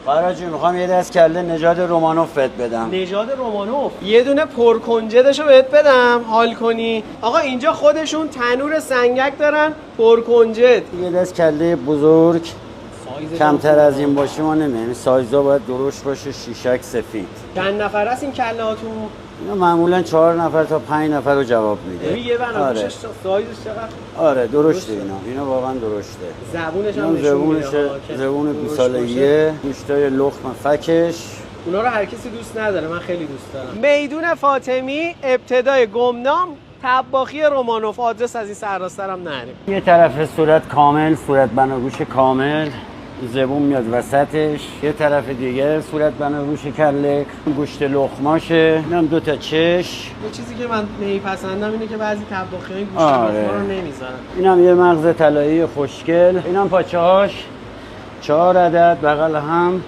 فرهاد جون میخوام یه دست کله نژاد رومانوف بهت بدم. نژاد رومانوف. یه دونه پرکنجدشو بهت بدم حال کنی. آقا اینجا خودشون تنور سنگک دارن پرکنجد. یه دست کله بزرگ کمتر از این باشه ما نمیدونیم. سایزا باید درشت باشه، شیشک سفید. چند نفر است این کله هاتون؟ اینا معمولا 4 نفر تا 5 نفر رو جواب میده. یه بناگوشش سایزش چقدر؟ آره درشته اینا واقعا درشته. زبونش هم نشون میده. زبون گوساله‌ایه، گوشتای لخم فکش. اونا رو هر کسی دوست نداره، من خیلی دوست دارم. میدون فاطمی ابتدای گمنام طباخی رومانوف. آدرس از این سرراسترم نریم. یه طرف صورت کامل، صورت بناگوش کامل، زبون میاد وسطش. یه طرف دیگه صورت بناگوش کله، گوشت لخماشه. اینم 2 تا چش. یه چیزی که من نمیپسندم اینه که بعضی طباخی‌ها گوشت لخمه رو نمیذارن. اینم یه مغز طلایی خوشگل. اینم پاچه‌هاش 4 عدد بغل هم.